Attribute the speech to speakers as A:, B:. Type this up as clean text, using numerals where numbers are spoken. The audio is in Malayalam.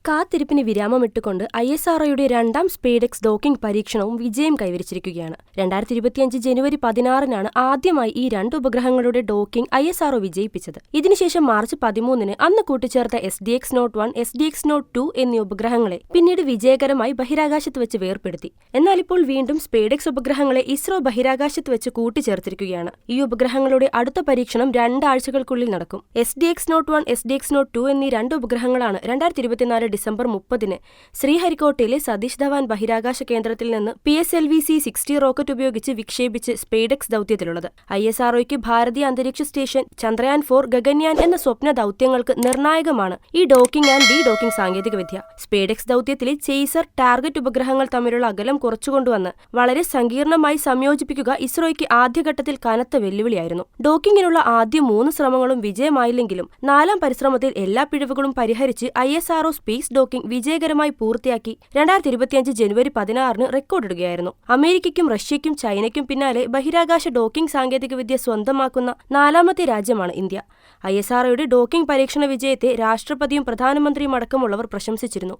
A: കാത്തിരിപ്പിന് വിരാമമിട്ടുകൊണ്ട് ISROയുടെ രണ്ടാം സ്പേഡെക്സ് ഡോക്കിംഗ് പരീക്ഷണവും വിജയം കൈവരിച്ചിരിക്കുകയാണ്. 2025 ജനുവരി 16-നാണ് ആദ്യമായി ഈ രണ്ട് ഉപഗ്രഹങ്ങളുടെ ഡോക്കിംഗ് ISRO വിജയിപ്പിച്ചത്. ഇതിനുശേഷം മാർച്ച് 13-ന് അന്ന് കൂട്ടിച്ചേർത്ത SDX-01, SDX-02 എന്നീ ഉപഗ്രഹങ്ങളെ പിന്നീട് വിജയകരമായി ബഹിരാകാശത്ത് വെച്ച് വേർപെടുത്തി. എന്നാൽ ഇപ്പോൾ വീണ്ടും സ്പേഡെക്സ് ഉപഗ്രഹങ്ങളെ ഇസ്രോ ബഹിരാകാശത്ത് വെച്ച് കൂട്ടിച്ചേർത്തിരിക്കുകയാണ്. ഈ ഉപഗ്രഹങ്ങളുടെ അടുത്ത പരീക്ഷണം 2 ആഴ്ചകൾക്കുള്ളിൽ നടക്കും. SDX-01, SDX-02 എന്നീ രണ്ട് ഉപഗ്രഹങ്ങളാണ് 2024 ഡിസംബർ 30-ന് ശ്രീഹരിക്കോട്ടയിലെ സതീഷ് ധവാൻ ബഹിരാകാശ കേന്ദ്രത്തിൽ നിന്ന് PSLV-C-60 റോക്കറ്റ് ഉപയോഗിച്ച് വിക്ഷേപിച്ച് സ്പേഡെക്സ് ദൗത്യത്തിലുള്ളത്. ISROയ്ക്ക് ഭാരതീയ അന്തരീക്ഷ സ്റ്റേഷൻ, ചന്ദ്രയാൻ 4, ഗഗൻയാൻ എന്ന സ്വപ്ന ദൗത്യങ്ങൾക്ക് നിർണായകമാണ് ഈ ഡോക്കിംഗ് ആൻഡ് ഡി ഡോക്കിംഗ് സാങ്കേതികവിദ്യ. സ്പേഡെക്സ് ദൗത്യത്തിലെ ചേസർ, ടാർഗറ്റ് ഉപഗ്രഹങ്ങൾ തമ്മിലുള്ള അകലം കുറച്ചുകൊണ്ടുവന്ന് വളരെ സങ്കീർണമായി സംയോജിപ്പിക്കുക ഇസ്രോയ്ക്ക് ആദ്യഘട്ടത്തിൽ കനത്ത വെല്ലുവിളിയായിരുന്നു. ഡോക്കിങ്ങിനുള്ള ആദ്യ 3 ശ്രമങ്ങളും വിജയമായില്ലെങ്കിലും 4ാം പരിശ്രമത്തിൽ എല്ലാ പിഴവുകളും പരിഹരിച്ച് ISRO സ്പേസ് ഡോക്കിംഗ് വിജയകരമായി പൂർത്തിയാക്കി 2025 ജനുവരി 16-ന് റെക്കോർഡിടുകയായിരുന്നു. അമേരിക്കയ്ക്കും റഷ്യയ്ക്കും ചൈനയ്ക്കും പിന്നാലെ ബഹിരാകാശ ഡോക്കിംഗ് സാങ്കേതികവിദ്യ സ്വന്തമാക്കുന്ന 4ാമത്തെ രാജ്യമാണ് ഇന്ത്യ. ISROയുടെ ഡോക്കിംഗ് പരീക്ഷണ വിജയത്തെ രാഷ്ട്രപതിയും പ്രധാനമന്ത്രിയും അടക്കമുള്ളവർ പ്രശംസിച്ചിരുന്നു.